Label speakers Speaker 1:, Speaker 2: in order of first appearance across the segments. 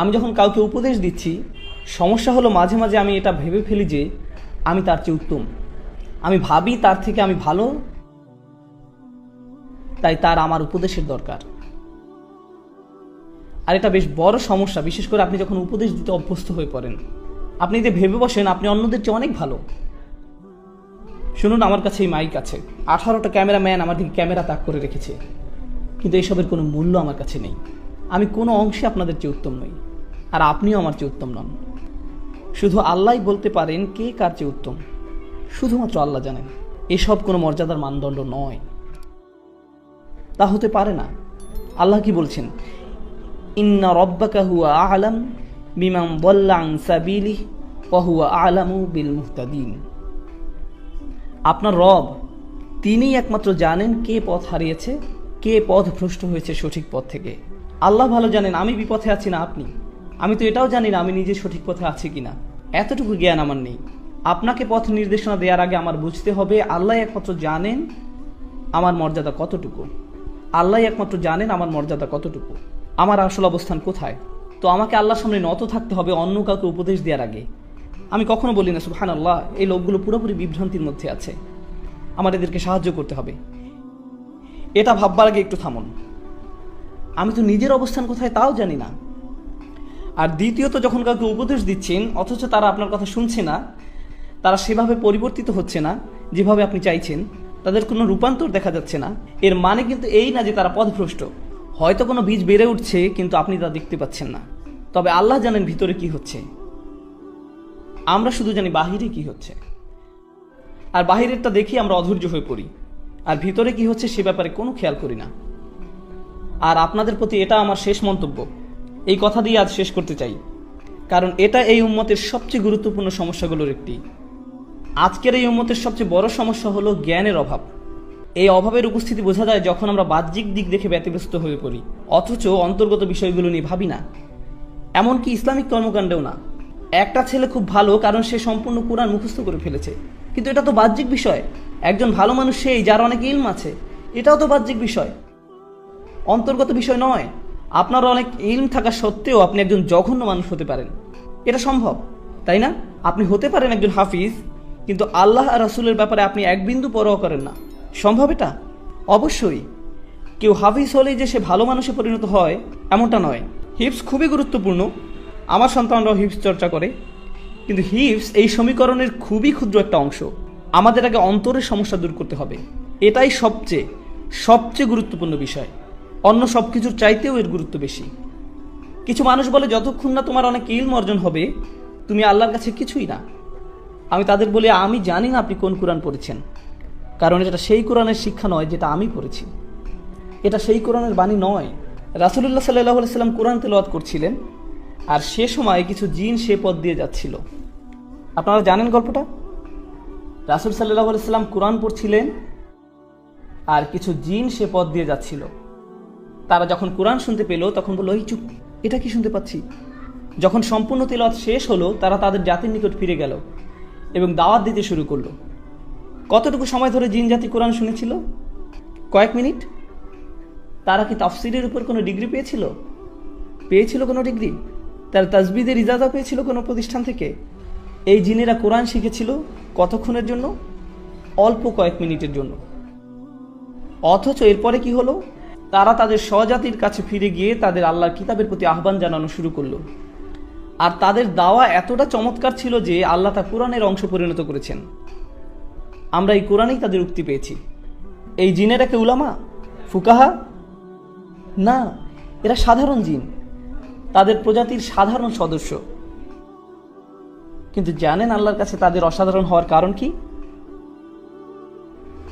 Speaker 1: আমি যখন কাউকে উপদেশ দিচ্ছি, সমস্যা হলো মাঝে মাঝে আমি এটা ভেবে ফেলি যে আমি তার চেয়ে উত্তম, আমি ভাবি তার থেকে আমি ভালো, তাই তার আমার উপদেশের দরকার। আর এটা বেশ বড় সমস্যা, বিশেষ করে আপনি যখন উপদেশ দিতে অভ্যস্ত হয়ে পড়েন। আপনি যে ভেবে বসেন আপনি অন্যদের চেয়ে অনেক ভালো। শুনুন, আমার কাছে এই মাইক আছে, 18টা ক্যামেরাম্যান আমার দিকে ক্যামেরা তাক করে রেখেছে, কিন্তু এইসবের কোনো মূল্য আমার কাছে নেই। আমি কোনো অংশে আপনাদের চেয়ে উত্তম নই, আর আপনিও আমার চেয়ে উত্তম নন। শুধু আল্লাহই বলতে পারেন কে কার চেয়ে উত্তম, শুধুমাত্র আল্লাহ জানেন। এসব কোনো মর্যাদার মানদণ্ড নয়, তা হতে পারে না। আল্লাহ কি বলছেন? ইন্না রব্বাকা হুয়া আ'লাম বিমান দাল্লা আন সাবিলিহি ওয়া হুয়া আ'লামু বিল মুহতাদিন। আপনার রব, তিনিই একমাত্র জানেন কে পথ হারিয়েছে, কে পথ ভ্রষ্ট হয়েছে সঠিক পথ থেকে। আল্লাহ ভালো জানেন আমি বিপথে আছি না আপনি। আমি তো এটাও জানি না আমি নিজে সঠিক পথে আছি কিনা, এতটুকু জ্ঞান আমার নেই। আপনাকে পথ নির্দেশনা দেওয়ার আগে আমার বুঝতে হবে আল্লাহ একমাত্র জানেন আমার মর্যাদা কতটুকু। আল্লাহ একমাত্র জানেন আমার মর্যাদা কতটুকু, আমার আসল অবস্থান কোথায়। তো আমাকে আল্লাহর সামনে নত থাকতে হবে অন্য কাউকে উপদেশ দেওয়ার আগে। আমি কখনো বলি না সুবহানাল্লাহ, এই লোকগুলো পুরোপুরি বিভ্রান্তির মধ্যে আছে, আমার এদেরকে সাহায্য করতে হবে। এটা ভাববার আগে একটু থামুন, আমি তো নিজের অবস্থান কোথায় তাও জানি না। আর দ্বিতীয়ত, যখন কাউকে উপদেশ দিচ্ছেন অথচ তারা আপনার কথা শুনছে না, তারা সেভাবে পরিবর্তিত হচ্ছে না যেভাবে আপনি চাইছেন, তাদের কোনো রূপান্তর দেখা যাচ্ছে না, এর মানে কিন্তু এই না যে তারা পথভ্রষ্ট। হয়তো কোনো বীজ বেড়ে উঠছে কিন্তু আপনি তা দেখতে পাচ্ছেন না। তবে আল্লাহ জানেন ভিতরে কি হচ্ছে, আমরা শুধু জানি বাহিরে কি হচ্ছে। আর বাহিরেরটা দেখি আমরা অধৈর্য হয়ে পড়ি, আর ভিতরে কি হচ্ছে সে ব্যাপারে কোনো খেয়াল করি না। আর আপনাদের প্রতি এটা আমার শেষ মন্তব্য, এই কথা দিয়ে আজ শেষ করতে চাই, কারণ এটা এই উম্মতের সবচেয়ে গুরুত্বপূর্ণ সমস্যাগুলোর একটি। আজকের এই উম্মতের সবচেয়ে বড় সমস্যা হলো জ্ঞানের অভাব। এই অভাবের উপস্থিতি বোঝা যায় যখন আমরা বাহ্যিক দিক দেখে ব্যতিব্যস্ত হয়ে পড়ি, অথচ অন্তর্গত বিষয়গুলো নিয়ে ভাবি না। এমনকি ইসলামিক কর্মকাণ্ডেও না। একটা ছেলে খুব ভালো কারণ সে সম্পূর্ণ কোরআন মুখস্থ করে ফেলেছে, কিন্তু এটা তো বাহ্যিক বিষয়। একজন ভালো মানুষ সেই যার অনেক ইলম আছে, এটাও তো বাহ্যিক বিষয়, অন্তর্গত বিষয় নয়। আপনার অনেক ইলম থাকা সত্ত্বেও আপনি একজন জঘন্য মানুষ হতে পারেন, এটা সম্ভব, তাই না? আপনি হতে পারেন একজন হাফিজ, কিন্তু আল্লাহ আর রাসূলের ব্যাপারে আপনি এক বিন্দু পরোয়া করেন না। সম্ভব এটা? অবশ্যই। কেউ হাফিজ হলেই যে সে ভালো মানুষে পরিণত হয় এমনটা নয়। হিফজ খুবই গুরুত্বপূর্ণ, আমার সন্তানরাও হিফজ চর্চা করে, কিন্তু হিফজ এই সমীকরণের খুবই ক্ষুদ্র একটা অংশ। আমাদের আগে অন্তরের সমস্যা দূর করতে হবে, এটাই সবচেয়ে গুরুত্বপূর্ণ বিষয়। অন্য সব কিছুর চাইতেও এর গুরুত্ব বেশি। কিছু মানুষ বলে যতক্ষণ না তোমার অনেক ইলম অর্জন হবে তুমি আল্লাহর কাছে কিছুই না। আমি তাদের বলি আমি জানি না আপনি কোন কোরআন পড়েছেন, কারণ এটা সেই কোরআনের শিক্ষা নয় যেটা আমি পড়েছি, এটা সেই কোরআনের বাণী নয়। রাসূলুল্লাহ সাল্লাল্লাহু আলাইহি সাল্লাম কোরআন তেলাওয়াত করছিলেন, আর সে সময় কিছু জিন সে পথ দিয়ে যাচ্ছিল। আপনারা জানেন গল্পটা? রাসূল সাল্লাল্লাহু আলাইহি সাল্লাম কোরআন পড়ছিলেন আর কিছু জিন সে পথ দিয়ে যাচ্ছিল। তারা যখন কোরআন শুনতে পেল তখন বলল, এই চুপ, এটা কি শুনতে পাচ্ছি? যখন সম্পূর্ণ তেলাওয়াত শেষ হলো তারা তাদের জাতির নিকট ফিরে গেল এবং দাওয়াত দিতে শুরু করলো। কতটুকু সময় ধরে জিন জাতি কোরআন শুনেছিল? কয়েক মিনিট। তারা কি তাফসিরের উপর কোনো ডিগ্রি পেয়েছিল কোনো ডিগ্রি? তারা তাজবিদের ইজাজা পেয়েছিল কোনো প্রতিষ্ঠান থেকে? এই জিনেরা কোরআন শিখেছিল কতক্ষণের জন্য? অল্প কয়েক মিনিটের জন্য। অথচ এরপরে কি হলো? তারা তাদের স্বজাতির কাছে ফিরে গিয়ে তাদের আল্লাহর কিতাবের প্রতি আহ্বান জানানো শুরু করলো। আর তাদের দাওয়া এতটা চমৎকার ছিল যে আল্লাহ তা কোরআনের অংশ পরিণত করেছেন। আমরা এই কোরআনেই তাদের উক্তি পেয়েছি। এই জিনেরা কে উলামা, ফুকাহা? না, এরা সাধারণ জিন, তাদের প্রজাতির সাধারণ সদস্য। কিন্তু জানেন আল্লাহর কাছে তাদের অসাধারণ হওয়ার কারণ কি?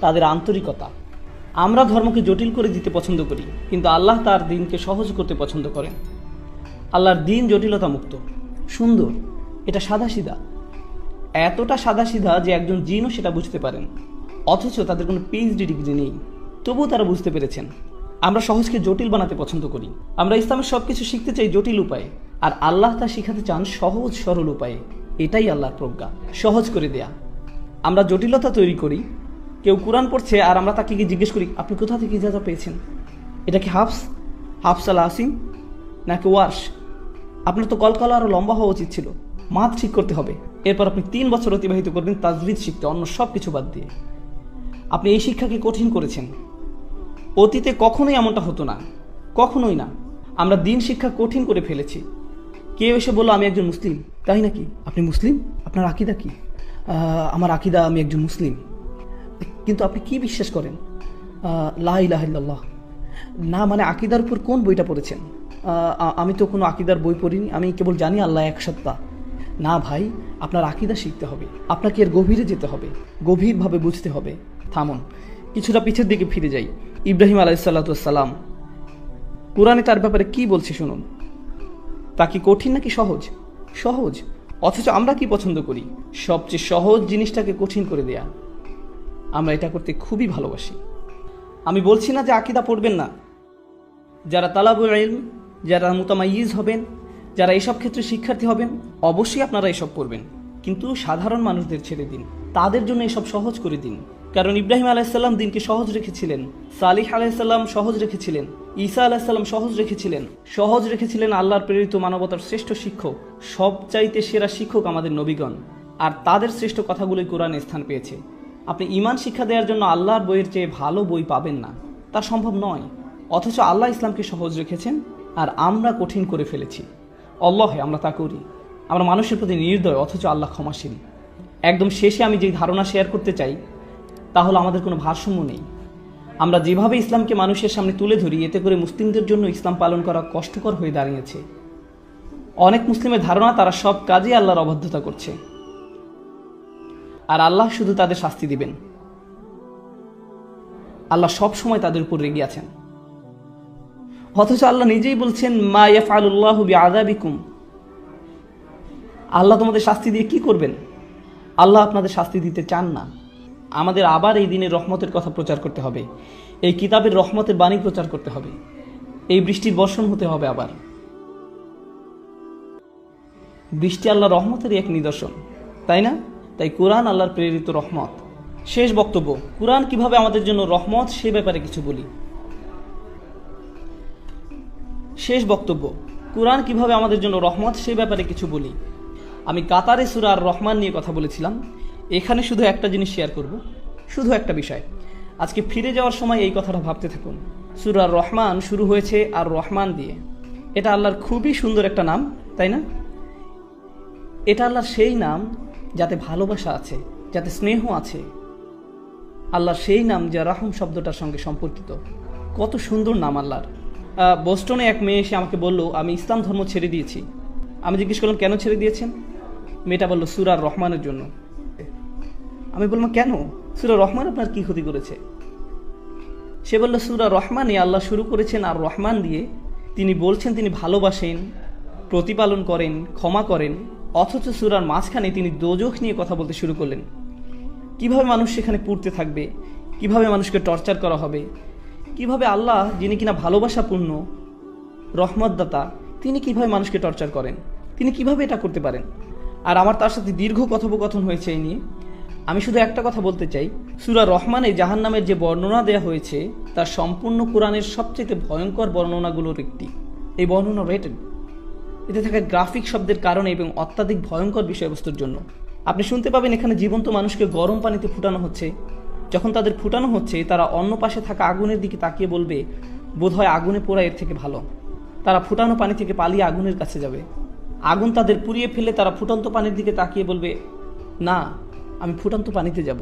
Speaker 1: তাদের আন্তরিকতা। আমরা ধর্মকে জটিল করে দিতে পছন্দ করি, কিন্তু আল্লাহ তার দ্বীনকে সহজ করতে পছন্দ করেন। আল্লাহর দ্বীন জটিলতা মুক্ত, সুন্দর, এটা সাদাসিধা, এতটা সাদাসিধা যে একজন জিনও সেটা বুঝতে পারেন। অথচ তাদের কোনো পিএইচডি ডিগ্রি নেই, তবুও তারা বুঝতে পেরেছেন। আমরা সহজকে জটিল বানাতে পছন্দ করি। আমরা ইসলামের সবকিছু শিখতে চাই জটিল উপায়ে, আর আল্লাহ তা শিখাতে চান সহজ সরল উপায়ে। এটাই আল্লাহর প্রজ্ঞা, সহজ করে দেয়া। আমরা জটিলতা তৈরি করি। কেউ কোরআন পড়ছে আর আমরা তাকে গিয়ে জিজ্ঞেস করি, আপনি কোথা থেকে ইজাজা পেয়েছেন? এটা কি হাফস আল আসিম নাকি ওয়ার্শ? আপনার তো কলকলা আরও লম্বা হওয়া উচিত ছিল। মাথ ঠিক করতে হবে। এরপর আপনি 3 বছর অতিবাহিত করবেন তাজবিদ শিখতে, অন্য সব কিছু বাদ দিয়ে। আপনি এই শিক্ষাকে কঠিন করেছেন। অতীতে কখনোই এমনটা হতো না, কখনোই না। আমরা দিন শিক্ষা কঠিন করে ফেলেছি। কেউ এসে বললো আমি একজন মুসলিম। তাই নাকি? আপনি মুসলিম? আপনার আকিদা কি? আমার আকিদা আমি একজন মুসলিম। কিন্তু আপনি কি বিশ্বাস করেন? লা ইলাহা ইল্লাল্লাহ। না মানে আকিদার উপর কোন বইটা পড়েছেন? আমি তো কোনো আকিদার বই পড়িনি, আমি কেবল জানি আল্লাহ এক সত্তা। না ভাই, আপনার আকিদা শিখতে হবে, আপনাকে এর গভীরে যেতে হবে, গভীরভাবে বুঝতে হবে। থামুন, কিছুটা পিছের দিকে ফিরে যাই। ইব্রাহিম আলাইহিসসালাম, কোরআনে তার ব্যাপারে কি বলছে শুনুন। তা কি কঠিন নাকি সহজ? সহজ। অথচ আমরা কি পছন্দ করি? সবচেয়ে সহজ জিনিসটাকে কঠিন করে দেয়া। আমরা এটা করতে খুবই ভালোবাসি। আমি বলছি না যে আকিদা পড়বেন না। যারা তালাবুল ইলম, যারা মুতামাইয়িজ হবেন, যারা এসব ক্ষেত্রে শিক্ষার্থী হবেন, অবশ্যই আপনারা এসব পড়বেন। কিন্তু সাধারণ মানুষদের ছেড়ে দিন, তাদের জন্য এসব সহজ করে দিন। কারণ ইব্রাহিম আলাইহিসসালাম দিনকে সহজ রেখেছিলেন, সালিহ আলাইহিসসালাম সহজ রেখেছিলেন, ঈসা আলাইহিসসালাম সহজ রেখেছিলেন আল্লাহর প্রেরিত মানবতার শ্রেষ্ঠ শিক্ষক, সবচাইতে সেরা শিক্ষক আমাদের নবীগণ। আর তাদের শ্রেষ্ঠ কথাগুলোই কোরআনে স্থান পেয়েছে। আপনি ঈমান শিক্ষা দেওয়ার জন্য আল্লাহর বইয়ের চেয়ে ভালো বই পাবেন না, তা সম্ভব নয়। অথচ আল্লাহ ইসলামকে সহজ রেখেছেন আর আমরা কঠিন করে ফেলেছি। আল্লাহে আমরা তা করি। আমরা মানুষের প্রতি নির্দয়, অথচ আল্লাহ ক্ষমাশীল। একদম শেষে আমি যেই ধারণা শেয়ার করতে চাই তা হলো আমাদের কোনো ভারসাম্য নেই। আমরা যেভাবে ইসলামকে মানুষের সামনে তুলে ধরি, এতে করে মুসলিমদের জন্য ইসলাম পালন করা কষ্টকর হয়ে দাঁড়িয়েছে। অনেক মুসলিমের ধারণা তারা সব কাজে আল্লাহর অবাধ্যতা করছে আর আল্লাহ শুধু তাদের শাস্তি দিবেন। আল্লাহ সব সময় তাদের উপর রেগে আছেন। অথচ আল্লাহ নিজেই বলছেন মা ইয়াফআলুল্লাহু বিআযাবিকুম। আল্লাহ তোমাদের শাস্তি দিয়ে কি করবেন? আল্লাহ আপনাদের শাস্তি দিতে চান না। আমাদের আবার এই দিনের রহমতের কথা প্রচার করতে হবে, এই কিতাবের রহমতের বাণী প্রচার করতে হবে, এই বৃষ্টির বর্ষণ হতে হবে। আবার বৃষ্টি আল্লাহর রহমতেরই এক নিদর্শন, তাই না? তাই কোরআন আল্লাহর প্রেরিত রহমত। শেষ বক্তব্য, কোরআন কিভাবে আমাদের জন্য রহমত সে ব্যাপারে কিছু বলি। কোরআন কিভাবে আমাদের জন্য রহমত সে ব্যাপারে কিছু বলি। আমি কাতারে সূরা আর রহমান নিয়ে কথা বলেছিলাম। এখানে শুধু একটা জিনিস শেয়ার করব, শুধু একটা বিষয়। আজকে ফিরে যাওয়ার সময় এই কথাটা ভাবতে থাকুন। সূরা আর রহমান শুরু হয়েছে আর রহমান দিয়ে। এটা আল্লাহর খুবই সুন্দর একটা নাম, তাই না? এটা আল্লাহর সেই নাম যাতে ভালোবাসা আছে, যাতে স্নেহ আছে। আল্লাহর সেই নাম যা রাহম শব্দটার সঙ্গে সম্পর্কিত। কত সুন্দর নাম আল্লাহর। বোস্টনে এক মেয়ে এসে আমাকে বলল আমি ইসলাম ধর্ম ছেড়ে দিয়েছি। আমি জিজ্ঞেস করলাম কেন ছেড়ে দিয়েছেন? মেয়েটা বলল সূরা আর রহমানের জন্য। আমি বললাম কেন? সূরা রহমান আপনার কি ক্ষতি করেছে? সে বলল সূরা রহমানে আল্লাহ শুরু করেছেন আর রহমান দিয়ে। তিনি বলছেন তিনি ভালোবাসেন, প্রতিপালন করেন, ক্ষমা করেন। অথচ সূরার মাঝখানে তিনি দোজখ নিয়ে কথা বলতে শুরু করলেন। কিভাবে মানুষ সেখানে পুড়তে থাকবে, কিভাবে মানুষকে টর্চার করা হবে, কিভাবে আল্লাহ যিনি কিনা ভালোবাসাপূর্ণ রহমতদাতা, তিনি কিভাবে মানুষকে টর্চার করেন, তিনি কিভাবে এটা করতে পারেন। আর আমার তার সাথে দীর্ঘ কথোপকথন হয়েছে এই নিয়ে। আমি শুধু একটা কথা বলতে চাই, সূরা রহমানে জাহান্নামের যে বর্ণনা দেয়া হয়েছে তার সম্পূর্ণ কোরআনের সবচেয়ে ভয়ঙ্কর বর্ণনাগুলোর একটি। এই বর্ণনা রেটেড, এতে থাকা গ্রাফিক শব্দের কারণে এবং অত্যাধিক ভয়ঙ্কর বিষয়বস্তুর জন্য। আপনি শুনতে পাবেন এখানে জীবন্ত মানুষকে গরম পানিতে ফুটানো হচ্ছে। যখন তাদের ফুটানো হচ্ছে তারা অন্য পাশে থাকা আগুনের দিকে তাকিয়ে বলবে বোধহয় আগুনে পোড়া এর থেকে ভালো। তারা ফুটানো পানি থেকে পালিয়ে আগুনের কাছে যাবে। আগুন তাদের পুড়িয়ে ফেলে তারা ফুটন্ত পানির দিকে তাকিয়ে বলবে না, আমি ফুটন্ত পানিতে যাব।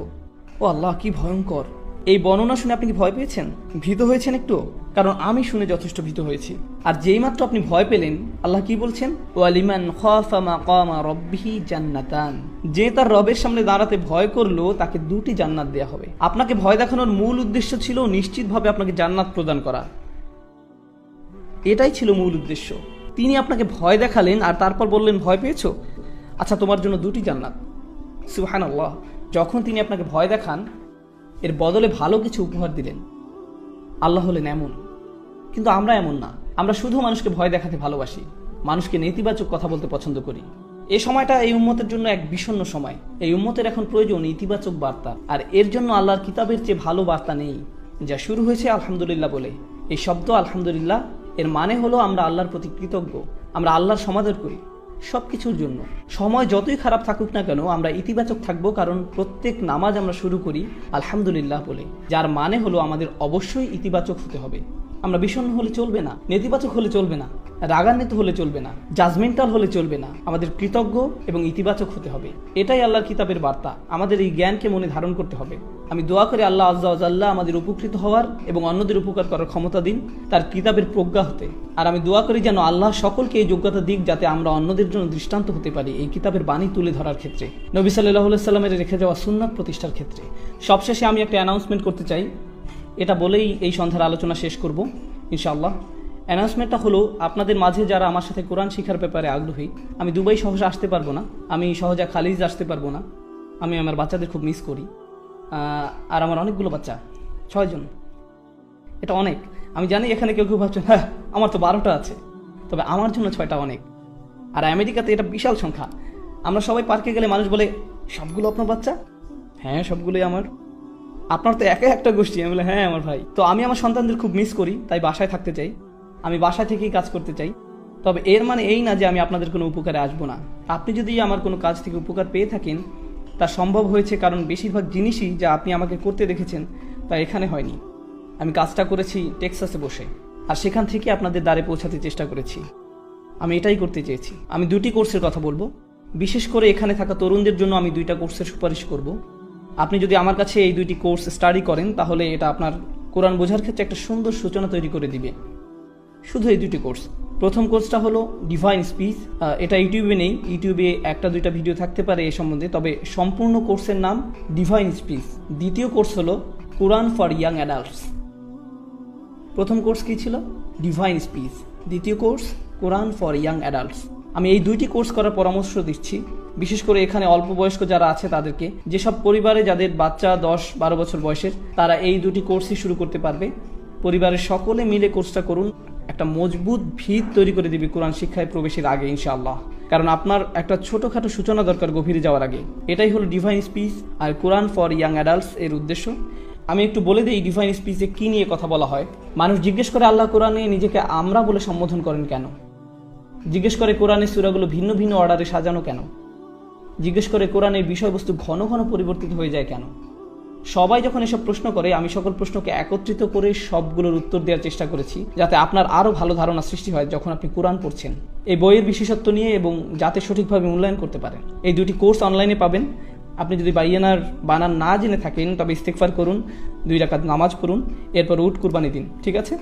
Speaker 1: ও আল্লাহ, কি ভয়ঙ্কর! এই বর্ণনা শুনে আপনি কি ভয় পেয়েছেন? ভীত হয়েছেন একটু? কারণ আমি শুনে যথেষ্ট ভীত হয়েছি। আর যেই মাত্র আপনি ভয় পেলেন, আল্লাহ কি বলছেন? ওয়ালিমান খাফা মাকামা রাব্বিহি জান্নাতান। যে তার রবের সামনে দাঁড়াতে ভয় করলো তাকে 2টি জান্নাত দেয়া হবে। আপনাকে ভয় দেখানোর মূল উদ্দেশ্য ছিল নিশ্চিতভাবে আপনাকে জান্নাত প্রদান করা। এটাই ছিল মূল উদ্দেশ্য। তিনি আপনাকে ভয় দেখালেন আর তারপর বললেন ভয় পেয়েছো? আচ্ছা, তোমার জন্য 2টি জান্নাত। সুবহানাল্লাহ। যখন তিনি আপনাকে ভয় দেখান এর বদলে ভালো কিছু উপহার দিলেন। আল্লাহ হলেন এমন, কিন্তু আমরা এমন না। আমরা শুধু মানুষকে ভয় দেখাতে ভালোবাসি, মানুষকে নেতিবাচক কথা বলতে পছন্দ করি। এই সময়টা এই উম্মতের জন্য এক বিষণ্ণ সময়। এই উম্মতের এখন প্রয়োজন ইতিবাচক বার্তা, আর এর জন্য আল্লাহর কিতাবের চেয়ে ভালো বার্তা নেই। যা শুরু হয়েছে আলহামদুলিল্লাহ বলে। এই শব্দ আলহামদুলিল্লাহ এর মানে হলো আমরা আল্লাহর প্রতি কৃতজ্ঞ। আমরা আল্লাহর সমাদর করি সব কিছুর জন্য। সময় যতই খারাপ থাকুক না কেন আমরা ইতিবাচক থাকবো, কারণ প্রত্যেক নামাজ আমরা শুরু করি আলহামদুলিল্লাহ বলে, যার মানে হলো আমাদের অবশ্যই ইতিবাচক হতে হবে। আমরা বিষণ্ণ হলে চলবে না, নেতিবাচক হলে চলবে না, রাগান্বিত হলে চলবে না, জাজমেন্টাল হলে চলবে না। আমাদের কৃতজ্ঞ এবং ইতিবাচক হতে হবে। এটাই আল্লাহর কিতাবের বার্তা। আমাদের এই জ্ঞানকে মনে ধারণ করতে হবে। আমি দোয়া করি আল্লাহ আজ্জা ওয়া জাল্লা আমাদের উপকৃত হওয়ার এবং অন্যদের উপকার করার ক্ষমতা দিন তার কিতাবের প্রজ্ঞা হতে। আর আমি দোয়া করি যেন আল্লাহ সকলকে এই যোগ্যতা দিক যাতে আমরা অন্যদের জন্য দৃষ্টান্ত হতে পারি এই কিতাবের বাণী তুলে ধরার ক্ষেত্রে, নবী সাল্লাল্লাহু আলাইহি সাল্লামের রেখে যাওয়া সুন্নাত প্রতিষ্ঠার ক্ষেত্রে। সবশেষে আমি একটা অ্যানাউন্সমেন্ট করতে চাই, এটা বলেই এই সন্ধ্যার আলোচনা শেষ করব ইনশাআল্লাহ। অ্যানাউন্সমেন্টটা হলো, আপনাদের মাঝে যারা আমার সাথে কোরআন শিখার ব্যাপারে আগ্রহী, আমি দুবাই সহজে আসতে পারবো না, আমি সহজে খালিজ আসতে পারবো না, আমি আমার বাচ্চাদের খুব মিস করি। আর আমার অনেকগুলো বাচ্চা, 6 জন, এটা অনেক। আমি জানি এখানে কেউ কেউ ভাবছেন হ্যাঁ আমার তো 12টা আছে, তবে আমার জন্য 6টা অনেক। আর আমেরিকাতে এটা বিশাল সংখ্যা। আমরা সবাই পার্কে গেলে মানুষ বলে সবগুলো আপনার বাচ্চা? হ্যাঁ সবগুলোই আমার। আপনার তো একা একটা গোষ্ঠী। আমি বলে হ্যাঁ আমার ভাই। তো আমি আমার সন্তানদের খুব মিস করি, তাই বাসায় থাকতে চাই, আমি বাসায় থেকেই কাজ করতে চাই। তবে এর মানে এই না যে আমি আপনাদের কোনো উপকারে আসবো না। আপনি যদি আমার কোনো কাজ থেকে উপকার পেয়ে থাকেন, তা সম্ভব হয়েছে কারণ বেশিরভাগ জিনিসই যা আপনি আমাকে করতে দেখেছেন তা এখানে হয়নি। আমি কাজটা করেছি টেক্সাসে বসে, আর সেখান থেকে আপনাদের দ্বারে পৌঁছাতে চেষ্টা করেছি। আমি এটাই করতে চেয়েছি। আমি 2টি কোর্সের কথা বলবো, বিশেষ করে এখানে থাকা তরুণদের জন্য আমি 2টা কোর্সের সুপারিশ করব। আপনি যদি আমার কাছে এই 2টি কোর্স স্টাডি করেন তাহলে এটা আপনার কোরআন বোঝার ক্ষেত্রে একটা সুন্দর সূচনা তৈরি করে দিবে। শুধু এই 2টি কোর্স। প্রথম কোর্সটা হলো ডিভাইন স্পিচ। এটা ইউটিউবে নেই, ইউটিউবে 1-2টা ভিডিও থাকতে পারে এ সম্বন্ধে, তবে সম্পূর্ণ কোর্সের নাম ডিভাইন স্পিচ। দ্বিতীয় কোর্স হলো কোরআন ফর ইয়াং অ্যাডাল্টস। প্রথম কোর্স কী ছিল? Divine speech. দ্বিতীয় course Quran for young adults. আমি এই 2টি কোর্স করার পরামর্শ দিচ্ছি, বিশেষ করে এখানে অল্প বয়স্ক যারা আছে তাদেরকে। যেসব পরিবারে যাদের বাচ্চা 10-12 বছর বয়সের, তারা এই 2টি কোর্সই শুরু করতে পারবে। পরিবারের সকলে মিলে কোর্সটা করুন, একটা মজবুত ভিত তৈরি করে দিবে কোরআন শিক্ষায় প্রবেশের আগে ইনশাআল্লাহ। কারণ আপনার একটা ছোটোখাটো সূচনা দরকার গভীরে যাওয়ার আগে। এটাই হলো ডিভাইন স্পিচ আর কোরআন ফর ইয়াং অ্যাডাল্টস এর উদ্দেশ্য। আমি একটু বলে দিই ডিভাইন স্পিচে কী নিয়ে কথা বলা হয়। মানুষ জিজ্ঞেস করে আল্লাহ কোরআনে নিজেকে আমরা বলে সম্বোধন করেন কেন? জিজ্ঞেস করে কোরআনের সূরাগুলো ভিন্ন ভিন্ন অর্ডারে সাজানো কেন? জিজ্ঞেস করে কোরআনের বিষয়বস্তু ঘন ঘন পরিবর্তিত হয়ে যায় কেন? সবাই যখন এসব প্রশ্ন করে, আমি সকল প্রশ্নকে একত্রিত করে সবগুলোর উত্তর দেওয়ার চেষ্টা করেছি, যাতে আপনার আরও ভালো ধারণা সৃষ্টি হয় যখন আপনি কোরআন পড়ছেন এই বইয়ের বিশেষত্ব নিয়ে, এবং যাতে সঠিকভাবে মূল্যায়ন করতে পারেন। এই 2টি কোর্স অনলাইনে পাবেন। আপনি যদি বাইয়ানার বানান না জেনে থাকেন তবে ইস্তেগফার করুন, 2 রাকাত নামাজ পড়ুন, এরপর উট কুরবানি দিন, ঠিক আছে?